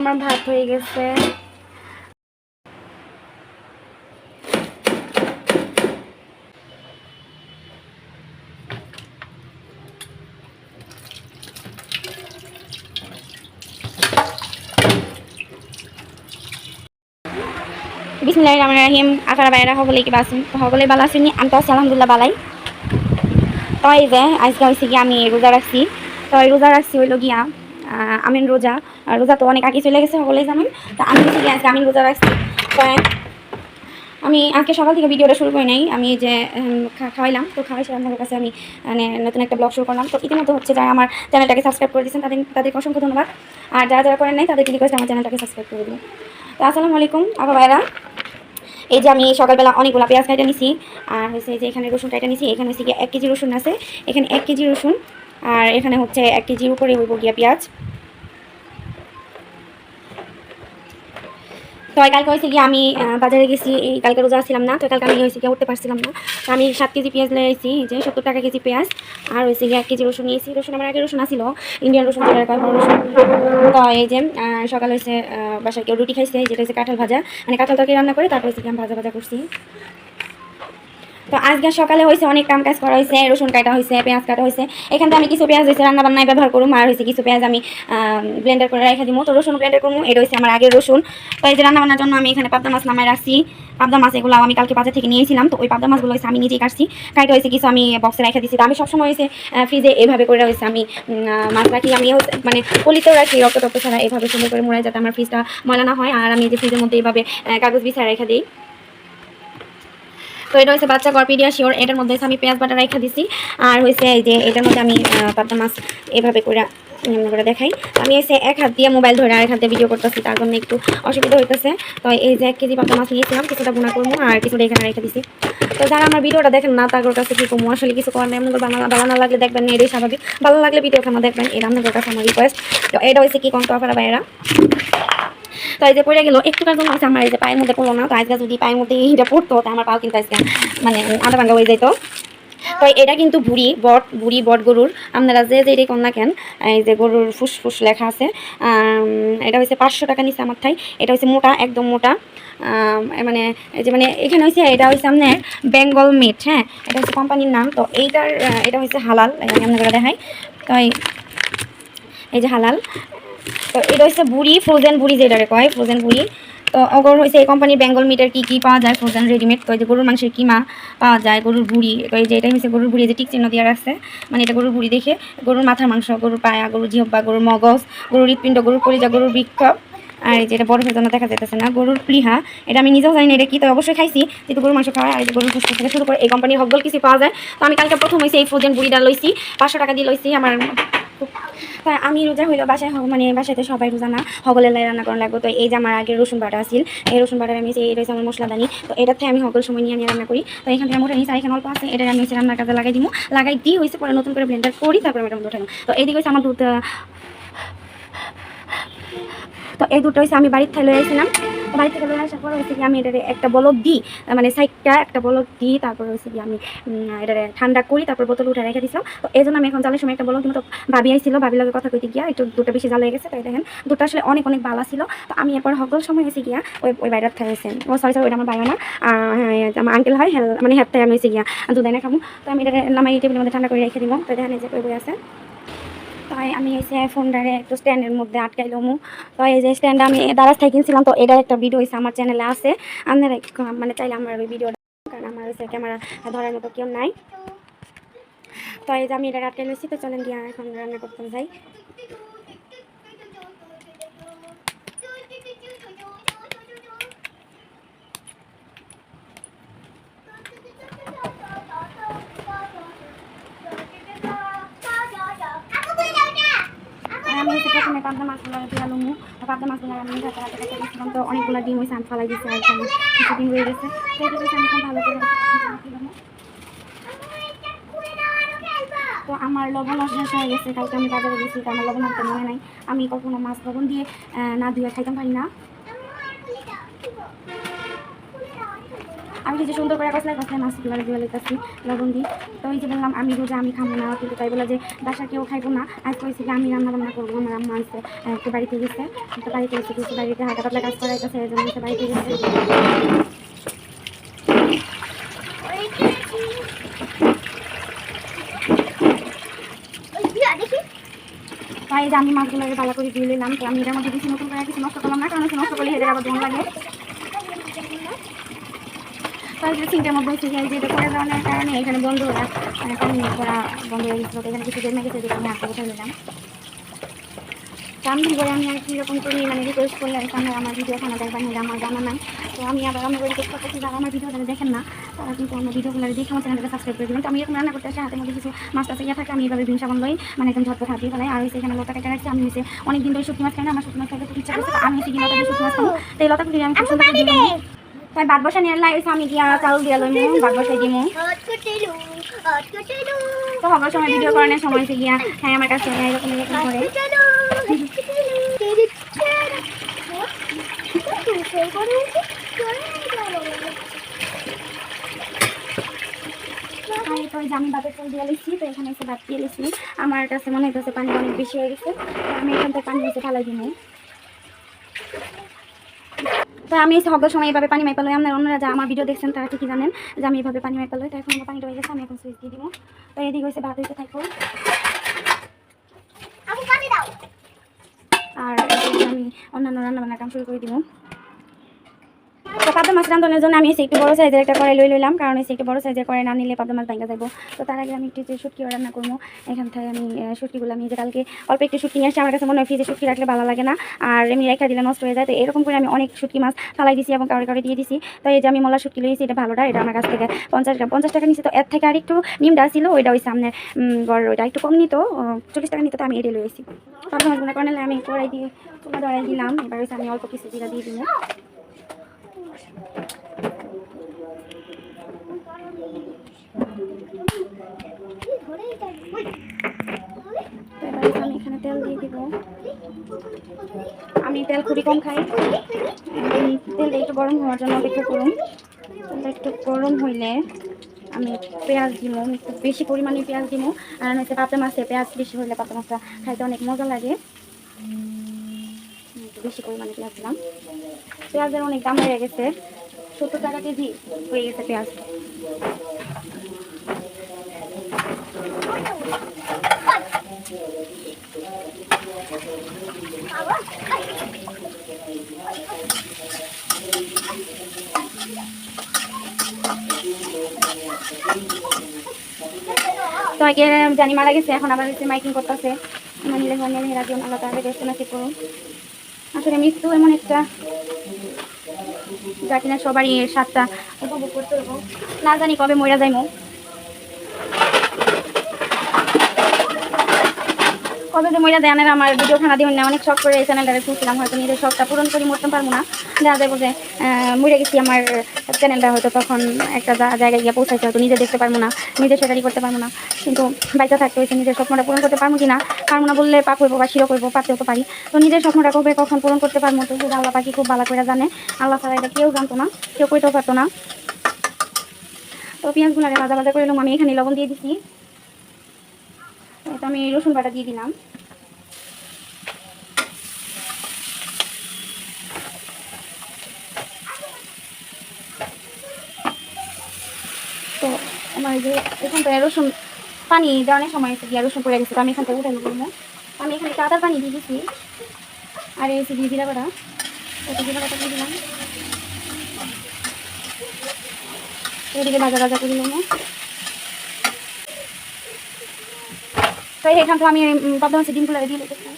আমার ভাত হয়ে গেছে। বিসমিল্লাহিররহমানিররহিম। আপনারা বাইরা সকলে কি বাসেন? সকলে ভালো আছেন? আমি তো আছি আলহামদুলিল্লাহ ভালাই। তো এই যে আজকে হয়েছে কি আমি রোজা রাখছি। তো এই রোজা রাখছি হইল গিয়া আমিন রোজা। রোজা তো অনেক আগে চলে গেছে, সকলেই জানেন। তো আমি হচ্ছে গিয়ে আজকে আমিন রোজা রাখছি। তো আমি আজকে সকাল থেকে ভিডিওটা শুরু করি নাই। আমি যে খাওয়াইলাম, তো খাওয়াই আপনাদের কাছে আমি মানে নতুন একটা ব্লগ শুরু করলাম। তো ইতিমধ্যে হচ্ছে যারা আমার চ্যানেলটাকে সাবস্ক্রাইব করে দিয়েছেন তাদেরকে অসংখ্য ধন্যবাদ। আর যারা যারা করেন নাই তাদেরকে রিকোয়েস্ট আমার চ্যানেলটাকে সাবস্ক্রাইব করে দিন। তো আসসালামু আলাইকুম আপা ভাইরা। এই যে আমি সকালবেলা অনেকগুলো পেঁয়াজ কাটা নিছি, আর হচ্ছে যে এখানে রসুন কাটা নিছি। এখানে হচ্ছে গিয়ে 1 কেজি রসুন আছে, এখানে 1 কেজি রসুন, আর এখানে হচ্ছে 1 কেজির উপরে হইব গিয়া পেঁয়াজ। তো কালকে হয়েছে গিয়ে আমি বাজারে গেছি, এই কালকে রোজা আসছিলাম না, তো কালকে আমি হয়েছে গিয়ে উঠতে পারছিলাম না। তো আমি 7 কেজি পেঁয়াজ নিয়েছি, যে 70 টাকা কেজি পেঁয়াজ। আর হয়েছে গিয়ে 1 কেজি রসুন নিয়েছি। রসুন আমার আগে রসুন আসছিল, ইন্ডিয়ান রসুন, রসুন। তো এই যে সকাল হয়েছে বাসায় কেউ রুটি খাইছে, যেটা হচ্ছে কাঁঠাল ভাজা, মানে কাঁঠাল তরকারি রান্না করে তারপর হচ্ছে আমি ভাজা ভাজা করছি। তো আজকে সকালে হয়েছে অনেক কাম কাজ করা হয়েছে, রসুন কাটা হয়েছে, পেঁয়াজ কাটা হয়েছে। এখান থেকে আমি কিছু পেঁয়াজ হয়েছে রান্না বান্নায় ব্যবহার করুম, আর হয়েছে কিছু পেঁয়াজ আমি ব্লেন্ডার করে রেখে দিব। তো রসুন ব্লেন্ডার করবো, এটা হচ্ছে আমার আগের রসুন। তো এই যে রান্না বান্নার জন্য আমি এখানে পাবদা মাছ নামায় রাখছি। পাবদা মাছ এগুলো আমি কালকে বাজার থেকে নিয়েছিলাম। তো ওই পাবদা মাছগুলো হয়েছে আমি নিজেই কাটছি, কাটা হয়েছে কিছু আমি বক্সে রেখে দিচ্ছি। তো আমি সবসময় হয়েছে ফ্রিজে এভাবে করে হয়েছে আমি মাছ রাখি। আমি মানে পলিতেও রাখি, রক্ত টক্ত ছাড়া এভাবে সুন্দর করে মোড়াই, যাতে আমার ফ্রিজটা ময়লা না হয়। আর আমি এই যে ফ্রিজের মধ্যে এইভাবে কাগজ বিছায় রেখে দিই। তো এটা হচ্ছে বাচ্চা গড়পিডিয়া শিওর, এটার মধ্যে আমি পেঁয়াজ বাটা রেখে দিছি। আর হয়েছে এই যে এটার মধ্যে আমি পাবদা মাছ এভাবে করে করে দেখাই। আমি এসে এক হাত দিয়ে মোবাইল ধরে আরেক হাত দিয়ে ভিডিও করতেছি, তার জন্য একটু অসুবিধা হইতেছে। তো এই যে 1 কেজি পাবদা মাছ নিয়েছিলাম, কিছুটা গুণা করবো আর কিছুটা এখানে রেখে দিছি। তো যারা আমার ভিডিওটা দেখেন না তাদের কাছে কি কমু, আসলে কিছু করার নেই। এমন ভালো না লাগলে দেখবেন না, এটাই স্বাভাবিক। ভালো লাগলে ভিডিও কেন দেখবেন, এটা আপনাদের কাছে আমার রিকোয়েস্ট। তো এটা হচ্ছে কি কম তো আপনারা বাইরা। তো এই যে পড়ে গেল একটুকার জন্য আছে আমার, এই যে পায়ের মধ্যে পড়লো না। তো আজকে যদি পায়ের মধ্যে এটা পড়তো, তো আমার পাও কিন্তু আজকে মানে আধা ভাঙ্গা হয়ে যেত। তো এটা কিন্তু বুড়ি বট গরুর, আপনারা যে এটাই কর না কেন, এই যে গরুর ফুসফুস লেখা আছে। এটা হচ্ছে 500 টাকা নিচ্ছে আমার ঠাই। এটা হচ্ছে মোটা, একদম মোটা। মানে এই যে মানে এখানে হচ্ছে এটা হচ্ছে আপনার বেঙ্গল মিট, হ্যাঁ, এটা হচ্ছে কোম্পানির নাম। তো এইটার এটা হচ্ছে হালাল, আমি আপনাদের দেখাই। তো এই যে হালাল। তো এটা হচ্ছে বুড়ি, ফ্রোজেন বুড়ি যেটারে কয়, ফ্রোজেন বুড়ি। তো অগর হচ্ছে এই কোম্পানির বেঙ্গল মিটের কী পাওয়া যায় ফ্রোজেন রেডিমেড। তো এই যে গরুর মাংসের কিমা পাওয়া যায়, গরুর বুড়ি। তো এই যে এটা হচ্ছে গরুর বুড়ি, যে টিক চিহ্ন দিয়ে রাখছে, মানে এটা গরুর বুড়ি দেখে। গরুর মাথার মাংস, গরুর পায়া, গরুর জিহ্বা, গরুর মগজ, গরুর হৃৎপিণ্ড, গরুর কলিজা, গরুর বৃক্ষ। আর এই যে এটা বরফের জন্য দেখা যেতেছে না, গরুর প্লিহা। এটা আমি নিজেও জানি না এটা কি, তো অবশ্যই খাইছি, যেহেতু গরুর মাংস খাওয়া। আর এই যে গরুর ফুসফুস থেকে শুরু করে এই কোম্পানির হকগল কিছু পাওয়া যায়। তো আমি কালকে প্রথম হয়েছে এই ফ্রোজেন বুড়িটা লইছি, 500 টাকা দিয়ে লইছি। আমার আমি রোজা হইলো বাসায়, মানে বাসাতে সবাই রোজা না, হগলের লাই রান্না করা লাগবে। তো এই যে আমার আগে রসুন বাটা আসিল, এই রসুন বাটার আমি এই রয়েছে আমার মশলাদানি। তো এটাতে আমি হগল সময় নিয়ে রান্না করি। তো এখান থেকে মোটা নিয়েছি, আর এখানে অল্প আছে, এটা আমি রান্নার কাজে লাগাই দিব। লাগাই দিই হয়েছে পরে নতুন করে ব্লেন্ডার করি, তারপরে আমি এটা উঠাই। তো এইদিকে হচ্ছে আমার দুধ। তো এই দুটো হচ্ছে আমি বাড়ির থেকে লয়ে আসছিলাম। বাড়ি থেকে লয়ে আসার পর হচ্ছে কি আমি এটা একটা বলক দিই, মানে সাইডটা একটা বলক দিই। তারপর হচ্ছে কি আমি এটা ঠান্ডা করি, তারপর বোতল উঠে রেখে দিছিলাম। তো এই জন্য আমি এখন জালের সময় একটা বলক দিব। তো ভাবি আইছিল, ভাবির লগে কথা কইতে গিয়া একটু দুটো বেশি জাল হয়ে গেছে। তাই দেখেন দুটো আসলে অনেক অনেক ভালো ছিল। তো আমি এরপর হগল সময় হয়েছে গিয়া ওই বাইরের থেকে হয়েছে, ও সরি ওইটা আমার বাইরে না, আমার আঙ্কেল হয়, মানে হ্যাঁ আমি হয়েছে গিয়া দুধ এনে খাবো। তো আমি এটা নামাই টেবিলের মধ্যে ঠান্ডা করে রেখে দিব। তো দেখেন এই যে বই আছে। তাই আমি এসে ফোনটারে একটু স্ট্যান্ডের মধ্যে আটকাইলাম। তো এই যে স্ট্যান্ড আমি দারাজ থেকে কিনছিলাম। তো এটার একটা ভিডিও হয়েছে আমার চ্যানেলে আছে, আপনারা মানে চাইলে আমার ওই ভিডিওটা, কারণ আমার হচ্ছে ক্যামেরা ধরার মতো কেউ নাই। তো এই যে আমি এটা আটকাই নিয়েছি। তো চলেন গিয়ে এখন রান্না করতে যাই। আমি হচ্ছে প্রথমে পাবদা মাছগুলো দিয়ে আলুমু, পাবদা মাছগুলো আমি হাতে হাতে কেটে দিয়েছিলাম। তো অনেকগুলো ডিম হয়েছে, আমি ফালাই দিচ্ছি, আর এখানে কিছু ডিম রয়ে গেছে। তো এটা হচ্ছে আমি এখন ভালো করে। তো আমার লবণ শেষ হয়ে গেছে, কালকে আমি বাজারে গেছি, তো আমার লবণ আনতে মনে নাই। আমি কখনো মাছ লবণ দিয়ে না ধুয়ে খাইতে পারি না। আমি কিছু সুন্দর করে কষলায় মাছগুলো দিয়ে লেগেছি লবণ দিই। তো এই যে বললাম আমি রোজা আমি খাবো না, কিন্তু তাই বলে যে বাসা কেউ খাইবো না। আজ করেছি আমি রান্না বান্না করবো। আমার আম্মা আছে একটু বাড়িতে গেছে, তো বাড়িতে এসে কিছু বাড়িতে হালকা পাতলা কাজ করাইতেছে, এই জন্য বাড়িতে গেছে। তাই যে আমি মাছগুলোকে ভালো করে দিয়ে নিলাম। তো আমি এটার মধ্যে কিছু নতুন করে কিছু নষ্ট করলাম না, কারণ নষ্ট করলে এদের আবার দোন লাগে। তাই যে সিঙ্কের মধ্যে হচ্ছে যে এটা করে দেওয়ার কারণে এখানে বন্ধ পানি করা বন্ধ হয়ে গেছিলো। এখানে কিছু জমে গেছে, যেটা আমি আগে উঠে নিলাম। রান্না করে আমি আর কীরকম করি মানে রিকোয়েস্ট করলে সামনে আমার ভিডিও খানা দেখবেন, এটা আমার জানা নাই। তো আমি আবার আমার রিকোয়েস্ট করতেছি যারা আমার ভিডিও তারা দেখেন না, তারা কিন্তু আমার ভিডিওগুলো দেখে আমার চ্যানেলটা সাবস্ক্রাইব করে দেবেন। তো আমি এরকম রান্না করতে আসে হাতের মধ্যে কিছু মাছ টাছ ইয়ে থাকে, আমি এইভাবে ভিন সাবান লই মানে একদম ঝটপট হাতিয়ে ফেলাই। আর হচ্ছে এখানে লতা কেটে রাখছি। আমি হচ্ছে অনেকদিন ধরে শুকনো মাছ খাই না, আমার শুকনো মাছ খাইতে খুব ইচ্ছা করছে। আমি হচ্ছে গিয়ে লতা দিয়ে শুকনো মাছ খাবো। তো এই লতাগুলি আমি খুব সুন্দর করে দিই। তাই ভাত বসা নিয়ে লাই আমি গিয়া চাউল দিয়ে লইমু, ভাত বসাই দিমু। তো হবার সময় ভিডিও করানোর সময় হচ্ছে গিয়া হ্যাঁ আমার কাছে এরকম এরকম করে আমি ভাতের চাল দিয়ে লিখছি। তো এখানে এসে ভাত দিয়ে লিখছি। আমার কাছে মনে হইতেছে পানি অনেক বেশি হয়ে গেছে, আমি এখান থেকে পানি এসে ঢালাই দিব। তো আমি এসে হবার সময় এইভাবে পানি মাইপালো। আপনার অন্যরা যা আমার ভিডিও দেখছেন তারা ঠিকই জানেন যে আমি এইভাবে পানি মাইপালো। তো এখন আমার পানিটা হয়ে গেছে, আমি এখন সুইচ দিয়ে দিব। তো এদিকে হয়েছে ভাত হয়েছে থাকবো। আর আমি অন্যান্য রান্নাবান্নার কাম শুরু করে দিব। তো পাবদা মাছ রান্নার জন্য আমি এসে একটু বড় সাইজের একটা কড়াই লইলাম, কারণ এসে একটু বড় সাইজের কড়াই না নিলে পাবদা মাছ ভাঙা যাবো। তো তার আগে আমি একটু যে শুটকি রান্না করবো। এখান থেকে আমি শুটকিগুলো আমি যে কালকে অল্প একটু শুটকি নিয়ে আসছি। আমার কাছে মনে হয় ফ্রিজে শুটকি রাখলে ভালো লাগে না, আর এমনি রেখা দিলে নষ্ট হয়ে যায়। তো এরকম করে আমি অনেক শুটকি মাছ ফালাই দিছি এবং কাউরে দিয়ে দিছি। তো এই যে আমি মলা শুটকি লইছি, এটা ভালোটা, এটা আমার কাছ থেকে 50 গ্রাম 50 টাকা নিচ্ছি। তো এর থেকে আর একটু নিমডা ছিল, ওইটা ওই সামনে গড় ওইটা একটু কম নিত, 40 টাকা নিত। তো আমি এটা লইছি। পাবদা মাছগুলো করলে আমি কড়াই দিয়ে চুলা ধরাই দিলাম। এবার হচ্ছে আমি অল্প কিছু জিরা দিয়ে দিলাম। আমি এখানে তেল দিয়ে দিব। আমি তেল খুবই কম খাই। তেলটা একটু গরম হওয়ার জন্য অপেক্ষা করুন। তেলটা একটু গরম হইলে আমি পেঁয়াজ দিব, একটু বেশি পরিমাণে পেঁয়াজ দিব। আর হচ্ছে পাবদা মাছে পেঁয়াজ বেশি হইলে পাবদা মাছটা খাইতে অনেক মজা লাগে। বেশি পরিমাণে পেঁয়াজ দিলাম। পেঁয়াজের অনেক দাম হয়ে গেছে, 70 টাকা কেজি হয়ে গেছে পেঁয়াজ। তো আগে জানি মারা গেছে, এখন আবার হচ্ছে মাইকিং করতেছে। আল্লাহ তাআলা বেস্ট নাসিব করুন। আসলে মৃত্যু এমন একটা যা কিনা সবারই এর স্বাদটা উপভোগ করতে হবে। না জানি কবে মইরা যাইমু, কবে যে মইরা দেয়। আমার ভিডিও খানা দিয়ে অনেক শখ করে এই চ্যানেলটারে খুঁজছিলাম, হয়তো নিজের শখটা পূরণ করে মরতে পারবো না। দেখা যাবো যে মরে গেছি, আমার চ্যানেলটা হয়তো তখন একটা জায়গায় গিয়ে পৌঁছাইছে, হয়তো নিজে দেখতে পারবো না, নিজে সেটাই করতে পারবো না। কিন্তু বাইচা থাকতে হয়েছে নিজের স্বপ্নটা পূরণ করতে পারবো কি না, পারবো না বললে পাপ হইবো বা শিরো করবো, পারতেও তো পারি। তো নিজের স্বপ্নটা কবে কখন পূরণ করতে পারবো তো সেটা আল্লাহ পাকি খুব ভালো করে জানে। আল্লাহ ছাড়া এটা কেউ জানতো না, কেউ কইতেও পারতো না। তো পেঁয়াজগুলো ভাজা ভাজা করে এলাম। আমি এখানে লবণ দিয়ে দিচ্ছি। তো আমি রসুন বাটা দিয়ে দিলাম। তো আমার যে এখান থেকে রসুন পানি দেওয়ানোর সময় গিয়ে রসুন পড়ে গেছে, তো আমি এখান থেকে উঠে নেবো। আমি এখানে আদার পানি দিয়ে দিচ্ছি, আর এসে দিয়ে জিরা বাটা, জিরা বাটা দিয়ে দিলাম। এদিকে ভাজা ভাজা করে নেবো। তো এখান থেকে আমি পাবদা মাছের ডিমগুলো দিয়ে দিতেছি।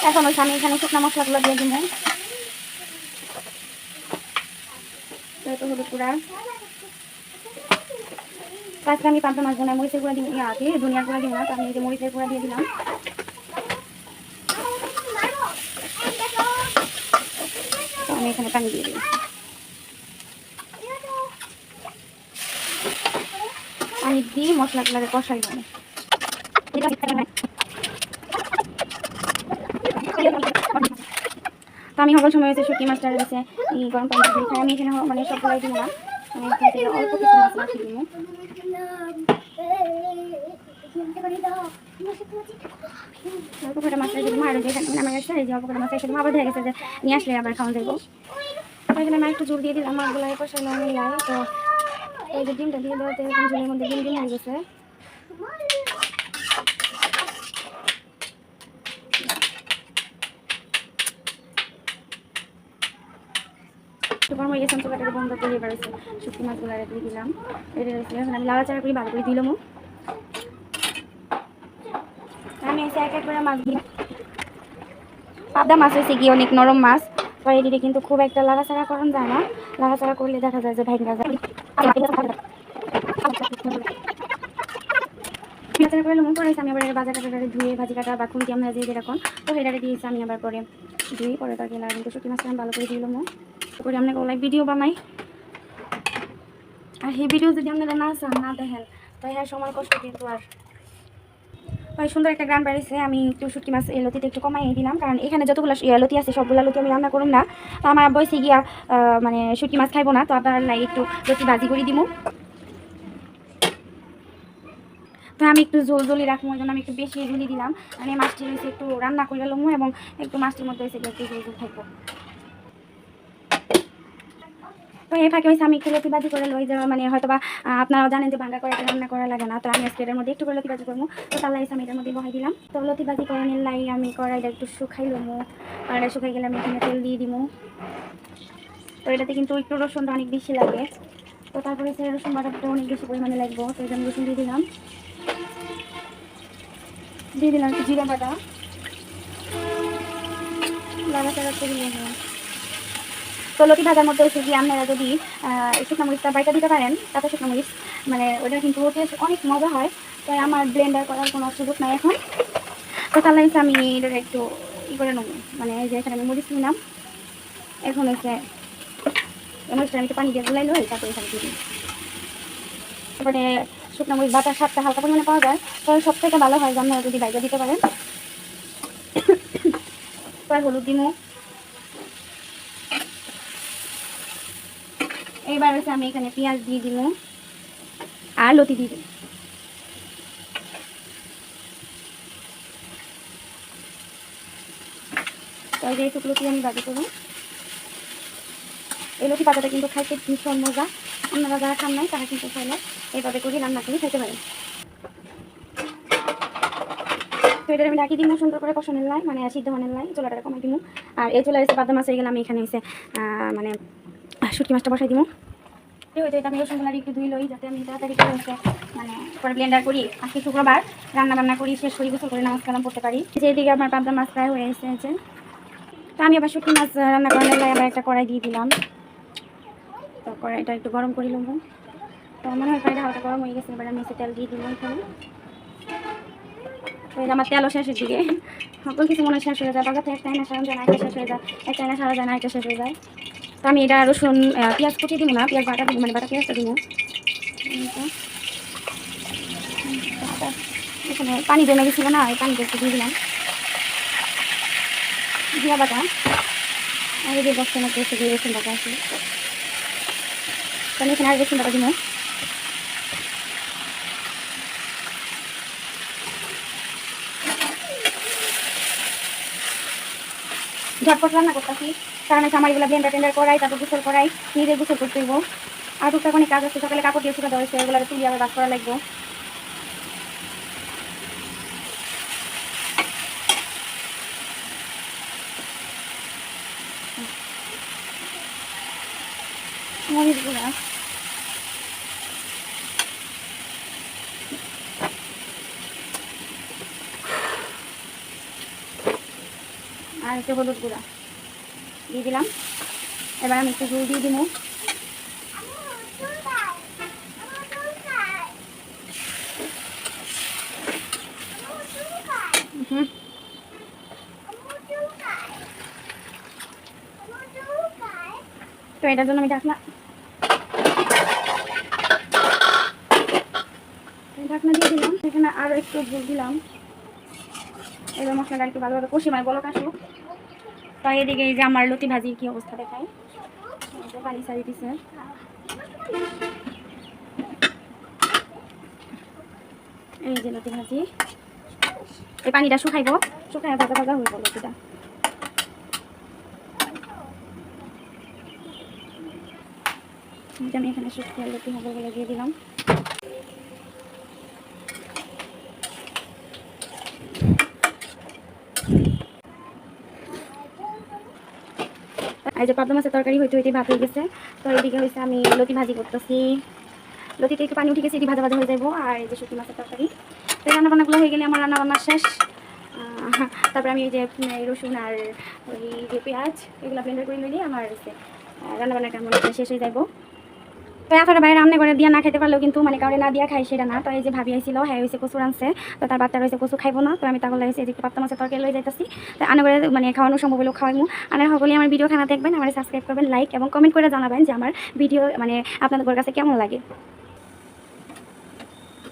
এখন হচ্ছে আমি এখানে শুকনো মশলাগুলো দিয়ে দিব। হলুদ গুঁড়া, আজকে আমি পাবদা মাছ বোনায় মরিচের গুঁড়া দিয়ে আগে ধনিয়ার গুঁড়া দিব না, তো আমি এই যে মরিচের গুঁড়া দিয়ে দিলাম। তো আমি এখানে পানি দিয়ে দিই। পানি দিয়ে মশলাগুলোকে কষাই দেবো। তো আমি সকল সময় হচ্ছে শুটকি মাছটা রয়েছে এই গরম পানি দিয়ে খাই। আমি এখানে মানে সবগুলাই দিব না, আমি এখান থেকে অল্প কিছু মাছ রাখি দিব। অল্প করে মাছ রেখে দিব, আর যেখানে আমার কাছে এই যে অল্প করে মাছ রেখে দিব, আবার দেখা গেছে যে নিয়ে আসলে আবার খাওয়া যাবো। এখানে আমি একটু জোর দিয়ে দিলাম মাছগুলো কষানো মিলাই। তো এই যে ডিমটা দিয়ে দেওয়াতে এরকম ঝোলের মধ্যে ডিম হয়ে গেছে। গরম হয়ে গেছে, চুলাটা বন্ধ করে এবার শুটকি মাছগুলো দিয়ে দিলাম। এটা এখন আমি লাড়াচাড়া করি, ভালো করে দিলাম। আমি এসে এক এক করে মাছ দিলাম। পাবদা মাছ হয়েছে গিয়ে অনেক নরম মাছ, তো এদিকে কিন্তু খুব একটা লাড়াচাড়া করা যায় না, লাড়াচাড়া করলে দেখা যায় যে ভেঙে যায়। লাড়াচাড়া করে লবণ পরে আমি আবার বাজার কাটারে ধুয়ে ভাজি কাটা বা খুঁটি আমরা দিয়ে যেরকম, তো সেটারে দিয়েছি আমি আবার পরে ধুয়ে পরে তার গেলে কিন্তু শুটকি মাছটা আমি ভালো করে দিলাম করে আপনাকে ওলাই ভিডিও বানাই। আর এই ভিডিও যদি আপনারা না চান না দেখেন তো হ্যাঁ সময় কষ্ট কিন্তু আর সুন্দর একটা গ্রাম বাড়িছে। আমি একটু শুটকি মাছ লতিতে একটু কমাই দিলাম, কারণ এখানে যতগুলো লতি আছে সবগুলো লতি আমি রান্না করুন না। তো আমার বয়সে গিয়া মানে শুটকি মাছ খাইবো না, তো আপনার লাই একটু লতি ভাজি করে দিব। তো আমি একটু ঝোল রাখবো, ওই জন্য আমি একটু বেশি ঝুলি দিলাম। আমি মাছটি হয়েছে একটু রান্না করে লমু এবং একটু মাছটির মধ্যে হয়েছে একটু ঝোল থাকবো। তো এই ফাঁকে হয়েছে আমি একটু লতি ভাজি করে লই, যে মানে হয়তো বা আপনারাও জানেন যে ভাঙ্গা করে রান্না করা লাগে না, তো আমি আজকে এটার মধ্যে একটু করে লতি ভাজি করবো। তো তাহলে আমি এটার মধ্যে বহাই দিলাম। তো লতি ভাজি করে নিলাই আমি কড়াইটা একটু শুকাই লমু, কড়াইটা শুকাই গেলে আমি এখানে তেল দিয়ে দিব। তো এটাতে কিন্তু একটু রসুনটা অনেক বেশি লাগে, তো তারপরে সে রসুন বাটাটা অনেক বেশি পরিমাণে লাগবো। তো এটা আমি রসুন দিয়ে দিলাম একটু জিরা বাটা, লাড়াচাড়া করে নিলাম। তো লতি ভাজার মধ্যে হচ্ছে কি আপনারা যদি শুকনো মরিচটা বাইটা দিতে পারেন, তাতে শুকনো মরিচ মানে ওটা কিন্তু টেস্ট অনেক মজা হয়। তো আমার ব্লেন্ডার করার কোনো সুযোগ নাই এখন, তো তাহলে হচ্ছে আমি এটা একটু করে নেবো, মানে এই যে এখানে আমি মরিচ নিলাম, এখন হচ্ছে মরিচটা আমি একটু পানি দিয়ে গুলাই লই, তারপরে এখানে দিয়ে দিই। তারপরে শুকনো মরিচ বাটার স্বাদটা হালকা পরিমাণে পাওয়া যায়, তো সব থেকে ভালো হয় যে আপনারা যদি বাইটা দিতে পারেন। তার হলুদ দিমু, এইবার হচ্ছে আমি এখানে পেঁয়াজ দিয়ে দিব আর লতি দিয়ে দিব। তো এই যে লতি আমি ভাজি করবো। এই লতি পাতাটা কিন্তু খাইতে ভীষণ মজা, আপনারা যারা খান নাই তারা কিন্তু চাইলে এইভাবে করে রান্না করে খাইতে পারেন। তো এটা আমি ডাকি দিব সুন্দর করে কষানোর লাই, মানে সিদ্ধ হওয়ার লাই, চুলাটা কমাই দিব। আর এই চুলা এসে পাবদা মাছ হয়ে গেলে আমি এখানে এসে মানে শুটকি মাছটা বসাই দিব। হয়তো এটা আমি রসুনগুলো একটু ধুই লই, যাতে আমি তাড়াতাড়ি করে হচ্ছে মানে পরে ব্লেন্ডার করি, আজকে শুক্রবার রান্না করি শেষ করি, গোসল করে নামাজ কালাম করতে পারি। যেদিকে আমার পাবদা মাছ প্রায় হয়ে এসেছে, তো আমি আবার শুটকি মাছ রান্না করার লাই আবার একটা কড়াই দিয়ে দিলাম। তো কড়াইটা একটু গরম করে নেবো, তো মনে হয় কড়াইটা হালকা গরম হয়ে গেছে, এবার আমি তেল দিয়ে দিলাম এখানে। তো এটা আমার তেলও শেষের দিকে, সকল কিছু মনে শেষ হয়ে যায়, বাজার থেকে একটা আয়না সারা যায় না, একটা শেষ হয়ে যায়, একটা আয়না সারা যায় না, একটা শেষ হয়ে যায়। তো আমি এটা রসুন পেঁয়াজ কুচি দিব না, পেঁয়াজ বাটা দিব, মানে বাটা পেঁয়াজটা দিব। এখানে পানি জমে গেছিল না, এই পানিটা একটু দিয়ে দিলাম, জিরা বাটা আর এই যে বক্সের মধ্যে এসে দিয়ে রসুন বাটা আছে, আমি এখানে আর রসুন বাটা দিব। ঝটপট রান্না করতেছি, কারণ হচ্ছে আমার এগুলো ব্লেন্ডার করাই, তারপর গোসল করাই, নিজে গোসল করতে হইব। আর টুকটাক অনেক কাজ আছে, সকালে কাপড় দিয়ে শুকা দেওয়া হয়েছে, এগুলো তুলি আবার বাস করা লাগবে। মরিচ গুঁড়া আর হচ্ছে হলুদ গুঁড়া দিয়ে দিলাম। এবার আমি একটু জল দিয়ে দিব। তো এটার জন্য আমি ঢাকনা দিয়ে দিলাম, এখানে আরো একটু জল দিলাম। এবার মশলাটা একটু ভালোভাবে কষি, মানে বলক আসুক। তো এদিকে এই যে আমার লতি ভাজির কি অবস্থা দেখায়, পানি সারি দিছে। এই যে লতি ভাজি, এই পানিটা শুকাইব, শুকাই ভাজা ভাজা হইব লতিটা। আমি এখানে শুকিয়ে লতি হবে বলে দিয়ে দিলাম। এই যে পাবদা মাছের তরকারি হইতে হইতে ভাত হয়ে গেছে। তো এইদিকে হয়েছে আমি লতি ভাজি করতেছি, লতিতে একটু পানি উঠে গেছে, এটি ভাজা ভাজা হয়ে যাবো। আর এই যে শুকনো মাছের তরকারি, তো রান্নাবান্নাগুলো হয়ে গেলে আমার রান্নাবান্না শেষ। তারপরে আমি এই যে রসুন আর ওই যে পেঁয়াজ এগুলো ব্লেন্ডার করে নিলে আমার রান্নাবান্নাটা মনে হয় শেষ হয়ে যাবো। তো এতটা বাইরে রান্না করে দিয়ে না খেতে পারলেও কিন্তু মানে কাউরে না দিয়া খাই সেটা না। তো এই যে ভাবি আইছিল, হ্যাঁ হয়েছে কচু রানছে, তো তার বাচ্চা রয়েছে কচু খাইবো না। তো আমি তাহলে হয়েছে যে পাবদা মাছের তরকারি লয়ে যাইতেছি। তো আনা করে মানে খাওয়ানো সম্ভব হলেও খাওয়াইমু। আর সকলে আমার ভিডিও খানা দেখবেন, আমার সাবস্ক্রাইব করবেন, লাইক এবং কমেন্ট করে জানাবেন যে আমার ভিডিও মানে আপনাদের কাছে কেমন লাগে।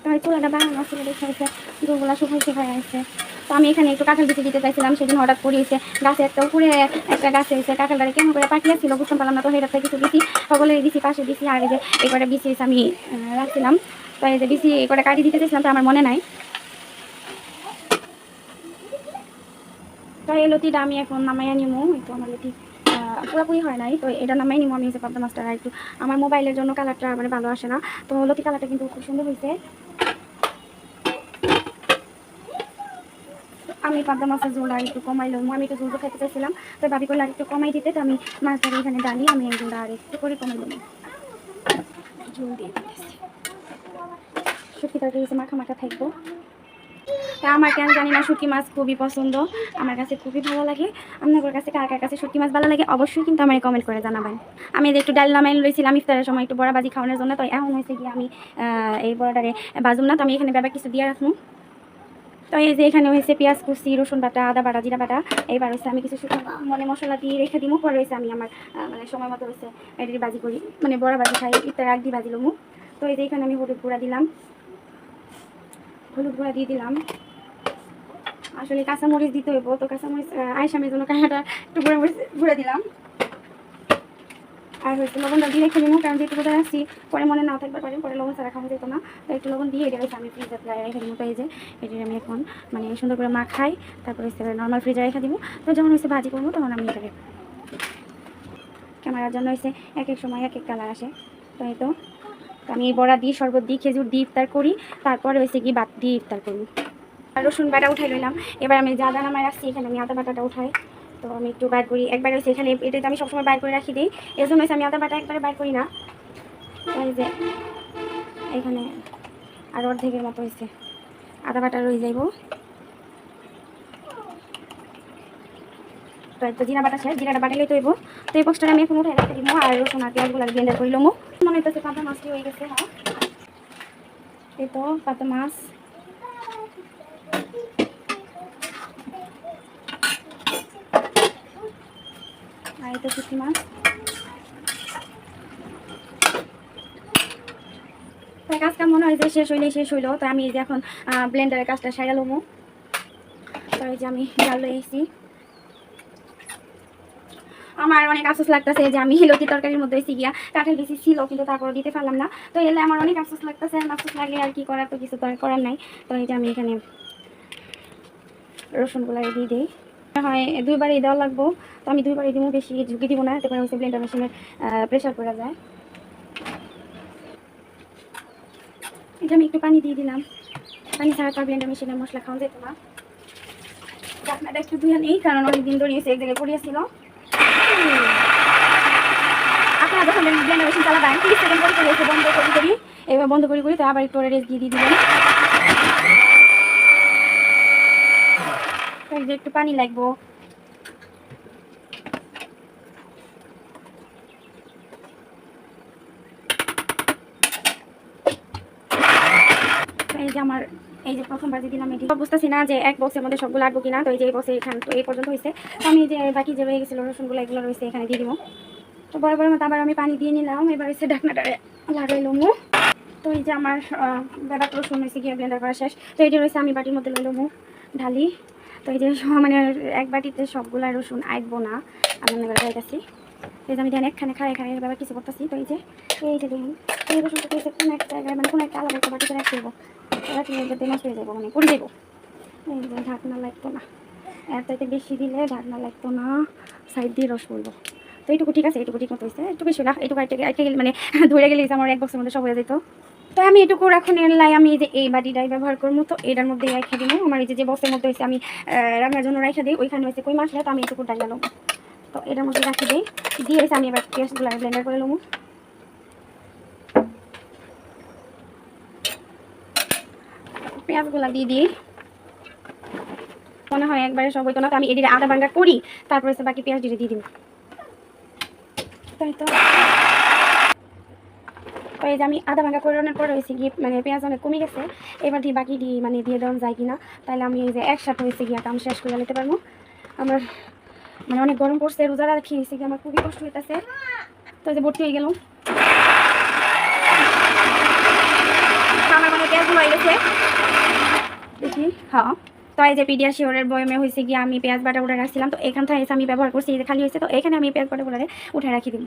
তো এই চুলাটা বানানো ছিল দেখে হয়েছে দুগুলা শুকাইতে হয়ে আছে। তো আমি এখানে একটু কাঁঠাল বিচি দিতে চাইছিলাম, সেদিন হঠাৎ করিয়েছে গাছে একটা উপরে একটা গাছে হয়েছে কাঁঠালটারে কেমন করে পাকিয়েছিল বুঝতে পারলাম না। তো সেটা থেকে কিছু দিছি, সকলে দিছি, পাশে দিছি। আর এই যে এই কটা বিচি আমি রাখছিলাম। তো এই যে বিচি এই কটা কাটি দিতে চাইছিলাম, তো আমার মনে নাই। তো এই লতিটা আমি এখন নামাইয়া নিমু, একটু আমার লতি পুরোপুরি হয় নাই। তো এটা নামাই নিমু আমি, যে পাবদা মাছটা একটু আমার মোবাইলের জন্য কালারটা মানে ভালো আসে না। তো লতি কালারটা কিন্তু খুব সুন্দর হয়েছে। আমি পাবদা মাছের ঝোল আর একটু কমাইলাম, আমি একটু ঝোল খেতে চাইছিলাম। তো ভাবি করলে আর একটু কমাই দিতে, তো আমি মাছটা এখানে ডালি আমি এই ঝোলটা আর একটু করে কমাই দিলাম, ঝোল দিয়ে দিতেছি। শুটকি তরকারি মাখা মাখা থাকবো। আমার কেন জানি না শুটকি মাছ খুবই পছন্দ, আমার কাছে খুবই ভালো লাগে। আপনাদের কাছে কার কার কাছে শুটকি মাছ ভালো লাগে অবশ্যই কিন্তু আমার কমেন্ট করে জানাবেন। আমি যে একটু ডাল নামাই লইছিলাম ইফতারের সময় একটু বড়া ভাজি খাওয়ানোর জন্য। তো এখন হয়েছে গিয়ে আমি এই বড়াটারে বাজুম না, তো আমি এখানে ব্যাপার কিছু দিয়ে রাখবো। তো এই যে এখানে হয়েছে পেঁয়াজ কুচি, রসুন বাটা, আদা বাটা, জিরা বাটা। এইবার হয়েছে আমি কিছু শুকনো মানে মশলা দিয়ে রেখে দিব। পরে হয়েছে আমি আমার মানে সময় মতো হয়েছে এটি ভাজি করি, মানে বড়া ভাজি খাই, ইফতার আগ দিয়ে ভাজি লমু। তো এই যে এখানে আমি হলুদ গুঁড়া দিলাম, হলুদ গুঁড়া দিয়ে দিলাম। আসলে কাঁচামরিচ দিতে হইব, তো কাঁচামরিচ আইসামের জন্য কাঁচাটা একটু ঘুরে দিলাম। আর হয়েছে লবণটা দিয়ে রেখে নিব, কারণ যেহেতু কোথায় আসছি পরে মনে নাও থাকতে পারে, পরে লবণ ছাড়া খাওয়া যেত না। তো একটু লবণ দিয়ে এটা হয়েছে আমি ফ্রিজে রেখে দিব। তো এই যে এটি আমি এখন মানে সুন্দর করে মাখাই, তারপরে হচ্ছে নর্মাল ফ্রিজে রেখে দিব। তো যখন হচ্ছে ভাজি করবো তখন আমি এটাকে ক্যামেরার জন্য হয়েছে এক এক সময় এক এক কালার আসে। তো এই তো আমি বড়া দিই, শরবত দিই, খেজুর দিয়ে ইফতার করি, তারপরে হয়েছে কি বাদ দিয়ে ইফতার করি। আর রসুন বাটা উঠাই লইলাম। এবার আমি যা নামায় রাখছি এখানে আমি আদা বাটাটা উঠাই। তো আমি একটু বাইর করি, একবার হয়েছে এখানে এটাতে আমি সবসময় বাইর করে রাখি দিই, এর জন্য হয়েছে আমি আদা বাটা একবারে বাইর করি না। এই যে এখানে আর অর্ধেকের মতো হয়েছে আদা বাটা রয়ে যাইব। তো জিরা বাটা শেষ, জিরাটা বাটালেই তৈব। তো এই বক্সটা আমি এখন উঠে রাখতে দিব। আর রসুন আর পেঁয়াজগুলো ব্লেন্ডার করে লমো। মনে হইতেছে পাবদা মাছটি হয়ে গেছে। হ্যাঁ এই তো পাবদা মাছ, আর এই তো শুটকি মাছ। তাই কাজটা মনে হয় যে শেষ হইলো। তো আমি এই যে এখন ব্লেন্ডারের কাজটা সাইডা লমো। তো এই যে আমি ডাল লয়ে এসেছি। আমার অনেক আফসোস লাগতেছে যে আমি লতি তরকারির মধ্যে হয়েছি গিয়া কাঁঠাল বেশি ছিল, কিন্তু তারপরে দিতে পারলাম না। তো এলে আমার অনেক আফসোস লাগতেছে, আফসোস লাগলে আর কি করার, তো কিছু তো আর করার নাই। তো এই যে আমি এখানে রসুনগুলো দিয়ে দিই, হয় দুইবারই দেওয়া লাগবো। তো আমি দুইবারই দিব, বেশি ঝুঁকি দিব না, এতে করে হচ্ছে ব্লেন্ডার মেশিনের প্রেশার করা যায়। এটা আমি একটু পানি দিয়ে দিলাম, পানি ছাড়া তো ব্লেন্ডার মেশিনের মশলা খাওয়া যেত না। আপনারা একটু ধুয়ে নেই, কারণ অনেকদিন ধরে এক জায়গায় পড়িয়েছিল। আপনারা যখন ব্লেন্ডার মেশিন চালাবেন 30 সেকেন্ড করে চলে এসে বন্ধ করি, এবার বন্ধ করি তো আবার একটু রেস্ট দিয়ে দিবেন। একটু পানি লাগবো। এই যে আমার এই যে প্রথম বাজি দিলাম, এটি বুঝতেছি না যে এক বক্সের মধ্যে সবগুলো আটবো কিনা। তো এই যে এই বক্সে এখান তো এই পর্যন্ত হয়েছে। তো আমি যে বাকি যে রয়ে গেছিলো রসুনগুলো এগুলো রয়েছে এখানে দিয়ে দিব। তো বড় মতো আবার আমি পানি দিয়ে নিলাম। এবার হচ্ছে ঢাকনাটারে লাগাই লমু। তো এই যে আমার ব্যাপার রসুন হয়েছে গিয়ে ব্লেন্ডার করা শেষ। তো এটি রয়েছে আমি বাটির মধ্যে লমু ঢালি। তো এই যে মানে এক বাটিতে সবগুলা রসুন আঁকবো না, আমি মনে করে যাইতেছি। এই যে আমি দেখেন একখানে খাই খাই ব্যাপার কিছু করতেছি। তো এই যে দেখুন এই রসুনটা পেয়েছে কোনো একটা জায়গায় মানে কোনো একটা আলাদা একটা বাটিতে রাখতে দেবো, রাখলে নষ্ট হয়ে যাবো, মানে পড়ে যাবো। এই যে ঢাকনা লাগতো না, এর চাইতে বেশি দিলে ঢাকনা লাগতো না, সাইড দিয়ে রস পড়বো। তো এইটুকু ঠিক আছে, এইটুকু ঠিক মতো হয়েছে, একটু বেশি না, এইটুকু একটা গেলে মানে ধরে গেলে আমার এক বক্সের মধ্যে সব হয়ে যেত। তো আমি এটুকু এখন এলাই আমি এই যে এই বাটিটাই ব্যবহার করবো। তো এটার মধ্যে রাখা দিব আমার এই যে বক্সের মধ্যে হয়েছে আমি রান্নার জন্য রাখা দিই, ওইখানে হয়েছে কই মাছ, তো আমি এটুকু ডাল নেবো। তো এটার মধ্যে রাখি দিই, দিয়ে এসে আমি এবার পেঁয়াজগুলো ব্লেন্ডার করে নেবো। পেঁয়াজগুলো দিয়ে দিই, মনে হয় একবারে সব হইতো না, তো আমি এদিকে আদা ভাঙ্গা করি, তারপরে হচ্ছে বাকি পেঁয়াজ দিয়ে দিব। তাই তো এই যে আমি আদা ভাঙ্গা করানোর পর হয়েছে গিয়ে মানে পেঁয়াজ অনেক কমে গেছে, এবার দিয়ে বাকি মানে দিয়ে দেওয়া যায় কিনা, তাহলে আমি এই যে একসাথে হয়েছে গিয়ে কাম শেষ করে নিতে পারবো। আমার মানে অনেক গরম পড়ছে, রোজা রাখি হয়েছে গিয়ে আমার খুবই কষ্ট হইতেছে। তো এই যে ভর্তি হয়ে গেল, আমার মানে পেঁয়াজগুলো হয়ে গেছে দেখি। হ্যাঁ, তো এই যে পিডিয়াশিওরের বয়মে হয়েছে গিয়ে আমি পেঁয়াজ বাটা উঠে রাখছিলাম, তো এখান থেকে আমি ব্যবহার করছি, এই যে খালি হয়েছে, তো এখানে আমি পেঁয়াজ বাটা উঠে উঠে রাখি দিব।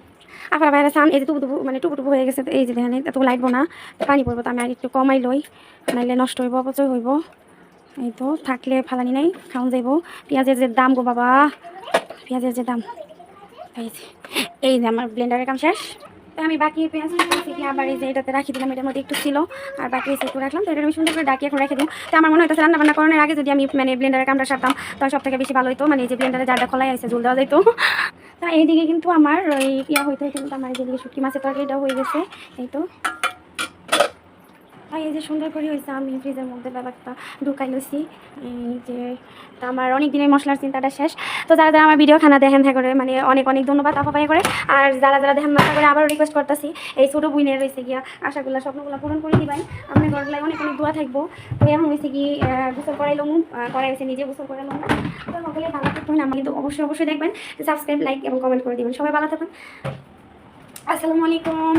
আবার বাইরে সান এই যে টুকু মানে টুকু হয়ে গেছে, তো এই যে দেখেন এত লাগবো না, পানি পড়বো, তো আমি আর একটু কমাই লই, নাইলে নষ্ট হইব, অপচয় হইব। এই তো থাকলে ফালানি নাই, খাওয়া যাইব। পেঁয়াজের যে দাম গো বাবা, পেঁয়াজের যে দাম। এই যে আমার ব্লেন্ডারের কাম শেষ। তো আমি বাকি পেঁয়াজ থেকে আবার এই যে এটাতে রাখি দিলাম, এটার মধ্যে একটু ছিল আর বাকি এসে একটু রাখলাম। তো এটা আমি সুন্দর করে ডাকি এখন রেখে দিই। তো আমার মনে হইতেছে রান্না বান্না করানোর আগে যদি আমি মানে ব্লেন্ডারের কামটা সারতাম, তাহলে সব থেকে বেশি ভালো হতো, মানে এই যে ব্লেন্ডারে জারটা খোলাই আছে জল দেওয়া যাইতো। তা এইদিকে কিন্তু আমার ওই ইয়া হইতে হইতে কিন্তু আমার যেদিকে শুটকি মাছের তরকারিটাও হয়ে গেছে। এই তো এই যে সুন্দর করে হয়েছে, আমি ফ্রিজের মধ্যে ব্যাপারটা ঢুকাই লইছি। এই যে আমার অনেক দিনের মশলার চিন্তাটা শেষ। তো যারা যারা আমার ভিডিও খানা দেখেন করে মানে অনেক অনেক ধন্যবাদ আপাপাই করে, আর যারা যারা দেখেন না করে আবারও রিকোয়েস্ট করতেছি এই ছোটো বইনের রয়েছে গিয়া আশাগুলো স্বপ্নগুলো পূরণ করে দিবেন, আপনার ঘরের লাগে অনেক অনেক দোয়া থাকবো। তো এখন হয়েছে কি গোসল করাইলাম, করাই হয়েছে নিজে গোসল করাইলাম। তো সকলে ভালো থাকবেন, আমার কিন্তু অবশ্যই অবশ্যই দেখবেন, সাবস্ক্রাইব লাইক এবং কমেন্ট করে দিবেন। সবাই ভালো থাকবেন, আসসালামু আলাইকুম।